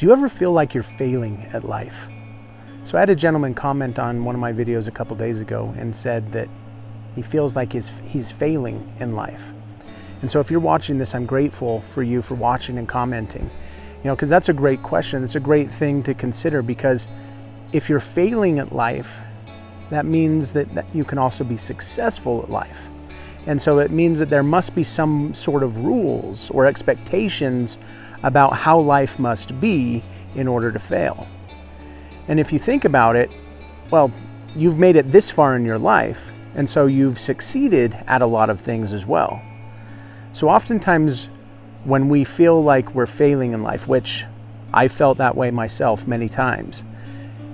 Do you ever feel like you're failing at life? So I had a gentleman comment on one of my videos a couple days ago and said that he feels like he's failing in life. And so if you're watching this, I'm grateful for you for watching and commenting. Because that's a great question. It's a great thing to consider, because if you're failing at life, that means that you can also be successful at life. And so it means that there must be some sort of rules or expectations about how life must be in order to fail. And if you think about it, well, you've made it this far in your life, and so you've succeeded at a lot of things as well. So oftentimes when we feel like we're failing in life, which I felt that way myself many times,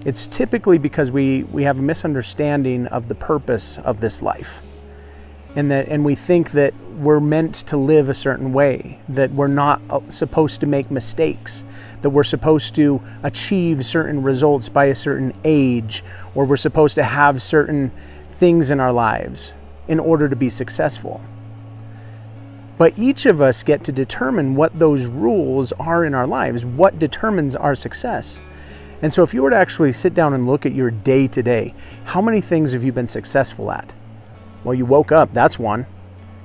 it's typically because we have a misunderstanding of the purpose of this life. And we think that we're meant to live a certain way, that we're not supposed to make mistakes, that we're supposed to achieve certain results by a certain age, or we're supposed to have certain things in our lives in order to be successful. But each of us get to determine what those rules are in our lives, what determines our success. And so if you were to actually sit down and look at your day to day, how many things have you been successful at? Well, you woke up, that's one.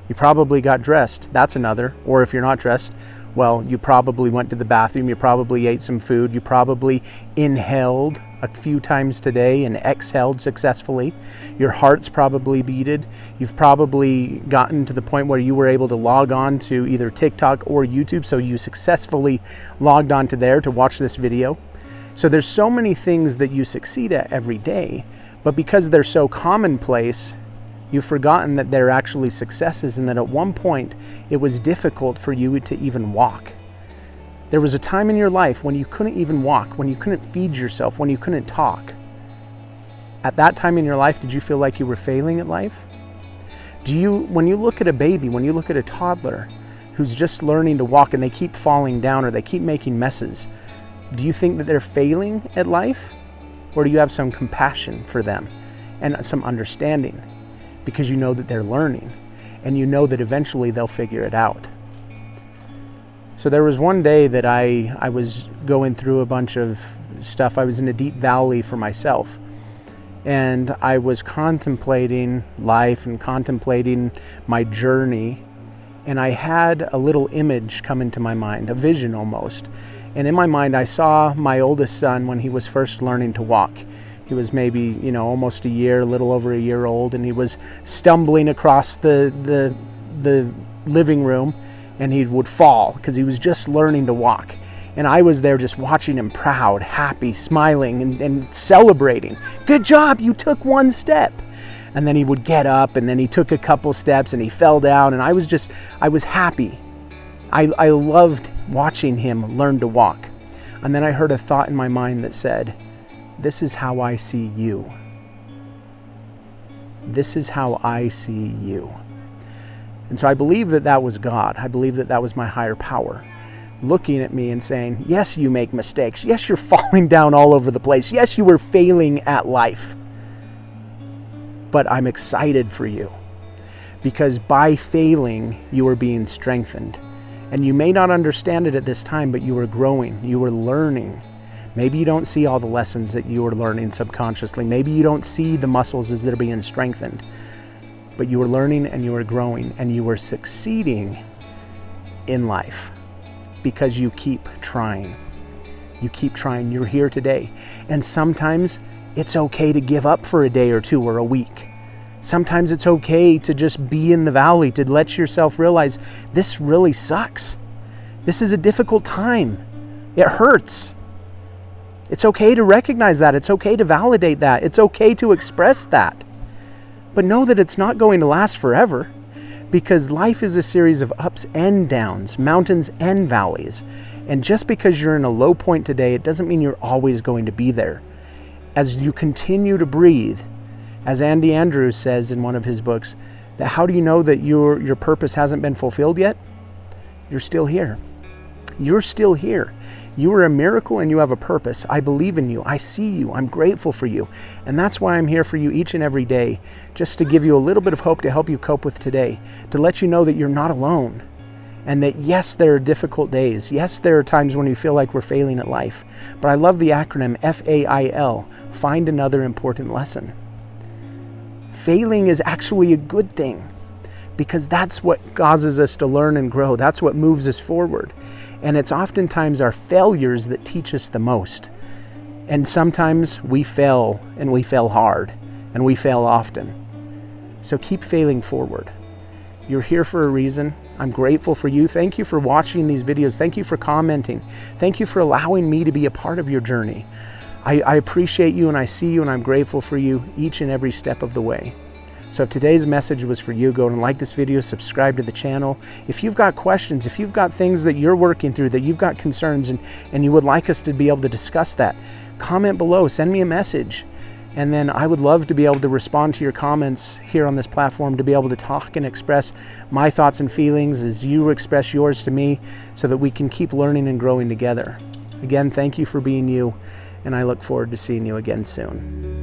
You probably got dressed, that's another. Or if you're not dressed, well, you probably went to the bathroom, you probably ate some food, you probably inhaled a few times today and exhaled successfully. Your heart's probably beated. You've probably gotten to the point where you were able to log on to either TikTok or YouTube, so you successfully logged onto there to watch this video. So there's so many things that you succeed at every day, but because they're so commonplace, you've forgotten that they're actually successes, and that at one point it was difficult for you to even walk. There was a time in your life when you couldn't even walk, when you couldn't feed yourself, when you couldn't talk. At that time in your life, did you feel like you were failing at life? When you look at a baby, when you look at a toddler who's just learning to walk and they keep falling down or they keep making messes, do you think that they're failing at life? Or do you have some compassion for them and some understanding? Because you know that they're learning, and you know that eventually they'll figure it out. So there was one day that I was going through a bunch of stuff. I was in a deep valley for myself, and I was contemplating life and contemplating my journey, and I had a little image come into my mind, a vision almost. And in my mind, I saw my oldest son when he was first learning to walk. He was maybe, almost a year, a little over a year old, and he was stumbling across the living room, and he would fall because he was just learning to walk. And I was there just watching him, proud, happy, smiling, and celebrating. Good job, you took one step. And then he would get up, and then he took a couple steps, and he fell down, and I was happy. I loved watching him learn to walk. And then I heard a thought in my mind that said, "This is how I see you. This is how I see you." And so I believe that was God. I believe that was my higher power looking at me and saying, yes, you make mistakes. Yes, you're falling down all over the place. Yes, you were failing at life. But I'm excited for you, because by failing, you are being strengthened. And you may not understand it at this time, but you are growing. You are learning. Maybe you don't see all the lessons that you are learning subconsciously. Maybe you don't see the muscles as they're being strengthened. But you are learning, and you are growing, and you are succeeding in life because you keep trying. You keep trying. You're here today. And sometimes it's okay to give up for a day or two or a week. Sometimes it's okay to just be in the valley, to let yourself realize this really sucks. This is a difficult time. It hurts. It's okay to recognize that. It's okay to validate that. It's okay to express that. But know that it's not going to last forever, because life is a series of ups and downs, mountains and valleys. And just because you're in a low point today, it doesn't mean you're always going to be there. As you continue to breathe, as Andy Andrews says in one of his books, that how do you know that your purpose hasn't been fulfilled yet? You're still here. You're still here. You are a miracle, and you have a purpose. I believe in you. I see you. I'm grateful for you. And that's why I'm here for you each and every day, just to give you a little bit of hope to help you cope with today, to let you know that you're not alone. And that yes, there are difficult days. Yes, there are times when you feel like we're failing at life. But I love the acronym FAIL, find another important lesson. Failing is actually a good thing, because that's what causes us to learn and grow. That's what moves us forward. And it's oftentimes our failures that teach us the most. And sometimes we fail, and we fail hard, and we fail often. So keep failing forward. You're here for a reason. I'm grateful for you. Thank you for watching these videos. Thank you for commenting. Thank you for allowing me to be a part of your journey. I appreciate you, and I see you, and I'm grateful for you each and every step of the way. So if today's message was for you, go and like this video, subscribe to the channel. If you've got questions, if you've got things that you're working through, that you've got concerns, and you would like us to be able to discuss that, comment below, send me a message. And then I would love to be able to respond to your comments here on this platform, to be able to talk and express my thoughts and feelings as you express yours to me, so that we can keep learning and growing together. Again, thank you for being you, and I look forward to seeing you again soon.